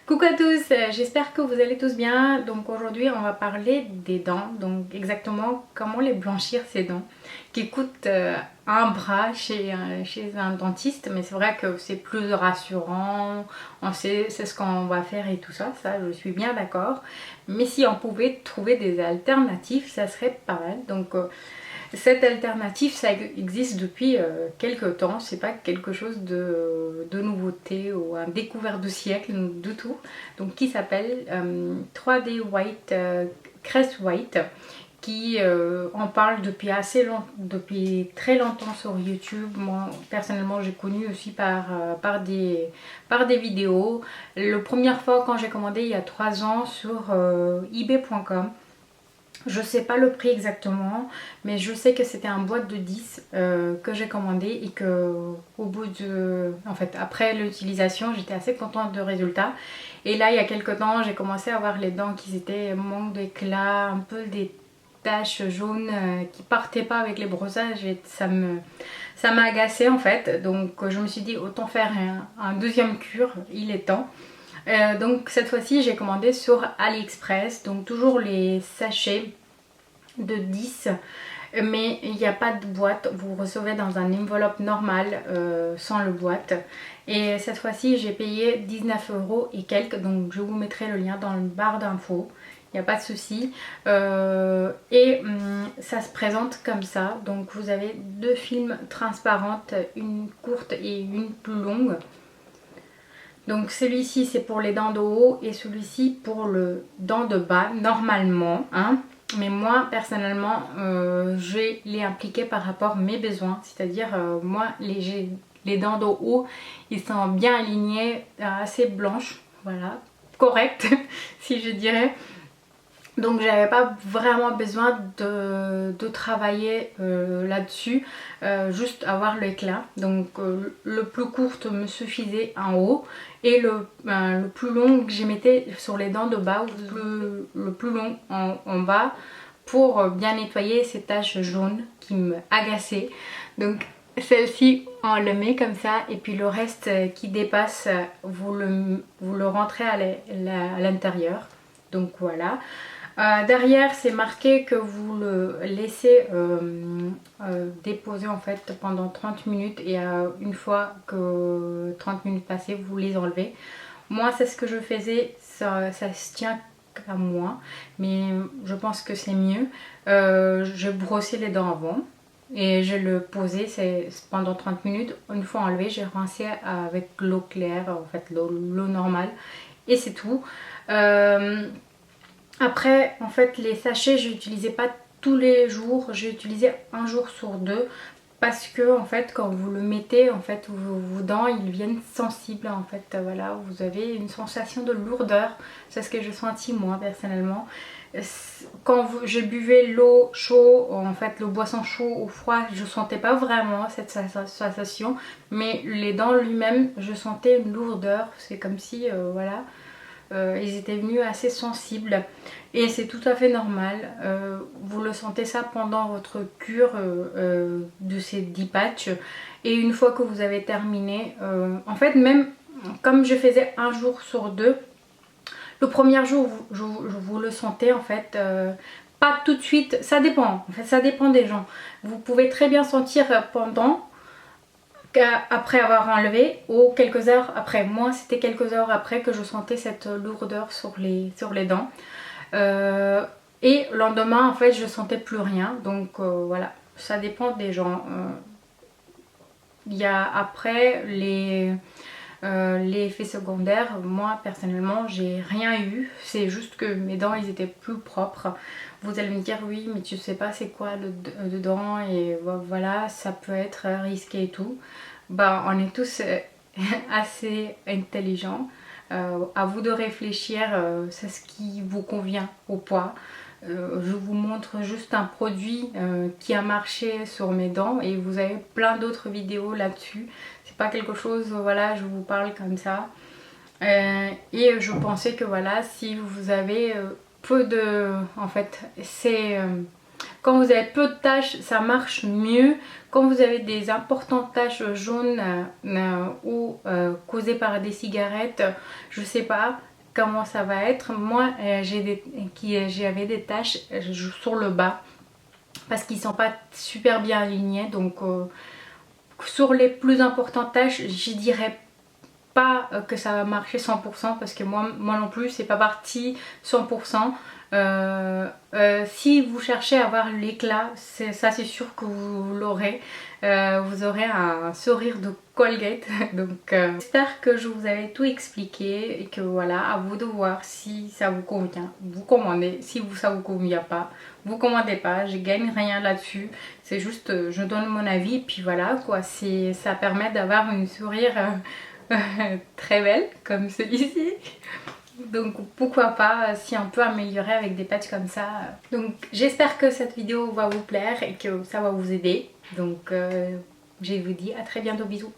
Coucou à tous, j'espère que vous allez tous bien. Donc aujourd'hui on va parler des dents, donc exactement comment les blanchir ces dents qui coûtent un bras chez un dentiste, mais c'est vrai que c'est plus rassurant, on sait c'est ce qu'on va faire et tout ça, je suis bien d'accord. Mais si on pouvait trouver des alternatives, ça serait pas mal. Donc cette alternative, ça existe depuis quelques temps, c'est pas quelque chose de nouveauté ou un découvert du siècle du tout. Donc qui s'appelle 3D White, Crest White, qui en parle depuis depuis très longtemps sur YouTube. Moi personnellement j'ai connu aussi par des vidéos. La première fois quand j'ai commandé il y a 3 ans sur ebay.com. Je sais pas le prix exactement, mais je sais que c'était un boîte de 10 que j'ai commandé et que au bout de... En fait, après l'utilisation, j'étais assez contente du résultat. Et là, il y a quelques temps, j'ai commencé à avoir les dents qui étaient manque d'éclat, un peu des taches jaunes qui partaient pas avec les brossages et ça m'a agacé en fait. Donc je me suis dit autant faire un deuxième cure, il est temps. Donc cette fois-ci j'ai commandé sur AliExpress, donc toujours les sachets de 10, mais il n'y a pas de boîte, vous recevez dans un enveloppe normal sans le boîte. Et cette fois-ci j'ai payé 19 € et quelques, donc je vous mettrai le lien dans le barre d'infos, il n'y a pas de souci. Ça se présente comme ça, donc vous avez deux films transparentes, une courte et une plus longue. Donc celui-ci c'est pour les dents de haut et celui-ci pour le dent de bas normalement, hein. Mais moi personnellement je l'ai appliqué par rapport à mes besoins, c'est-à-dire moi les dents de haut ils sont bien alignés, assez blanches, voilà, correctes si je dirais. Donc j'avais pas vraiment besoin de travailler là-dessus, juste avoir l'éclat. Donc le plus court me suffisait en haut et le plus long que j'ai mettais sur les dents de bas, ou le plus long en bas, pour bien nettoyer ces taches jaunes qui me agaçaient. Donc celle-ci on le met comme ça et puis le reste qui dépasse vous le rentrez à l'intérieur. Donc voilà. Derrière c'est marqué que vous le laissez déposer en fait pendant 30 minutes et une fois que 30 minutes passées vous les enlevez. Moi c'est ce que je faisais, ça se tient qu'à moi, mais je pense que c'est mieux. Je brossais les dents avant et je le posais pendant 30 minutes. Une fois enlevé, j'ai rincé avec l'eau claire, en fait l'eau normale, et c'est tout. Après, en fait, les sachets, je n'utilisais pas tous les jours, j'ai utilisé un jour sur deux parce que en fait, quand vous le mettez, en fait, vos dents, ils viennent sensibles. En fait, voilà, vous avez une sensation de lourdeur. C'est ce que j'ai senti moi personnellement. Quand je buvais l'eau chaude, en fait, le boisson chaud ou froid, je sentais pas vraiment cette sensation, mais les dents lui-même, je sentais une lourdeur. C'est comme si, voilà. Ils étaient venus assez sensibles et c'est tout à fait normal. Vous le sentez ça pendant votre cure de ces 10 patchs, et une fois que vous avez terminé, en fait même comme je faisais un jour sur deux, le premier jour vous le sentez en fait, pas tout de suite, ça dépend, en fait ça dépend des gens. Vous pouvez très bien sentir pendant, après avoir enlevé, ou quelques heures après. Moi c'était quelques heures après que je sentais cette lourdeur sur les dents, et le lendemain en fait je sentais plus rien. Donc voilà, ça dépend des gens. Il y a après les effets secondaires. Moi personnellement j'ai rien eu, c'est juste que mes dents ils étaient plus propres. Vous allez me dire oui mais tu sais pas c'est quoi dedans, et voilà, ça peut être risqué et tout. Bah on est tous assez intelligents. À vous de réfléchir, c'est ce qui vous convient ou pas. Je vous montre juste un produit qui a marché sur mes dents et vous avez plein d'autres vidéos là-dessus. C'est pas quelque chose, voilà, je vous parle comme ça. Et je pensais que voilà, si vous avez peu de... En fait, c'est... quand vous avez peu de taches, ça marche mieux. Quand vous avez des importantes taches jaunes ou causées par des cigarettes, je sais pas, comment ça va être. Moi j'avais des taches sur le bas parce qu'ils sont pas super bien alignés, donc sur les plus importantes tâches j'y dirais pas que ça va marcher 100% parce que moi non plus c'est pas parti 100%. Si vous cherchez à avoir l'éclat, ça c'est sûr que vous l'aurez. Vous aurez un sourire de Colgate. Donc j'espère que je vous avais tout expliqué et que voilà, à vous de voir si ça vous convient. Vous commandez, si ça vous convient pas, vous commandez pas, je gagne rien là-dessus. C'est juste je donne mon avis et puis voilà quoi, ça permet d'avoir une sourire très belle comme celui-ci. Donc pourquoi pas si on peut améliorer avec des patchs comme ça. Donc j'espère que cette vidéo va vous plaire et que ça va vous aider. Donc je vous dis à très bientôt, bisous.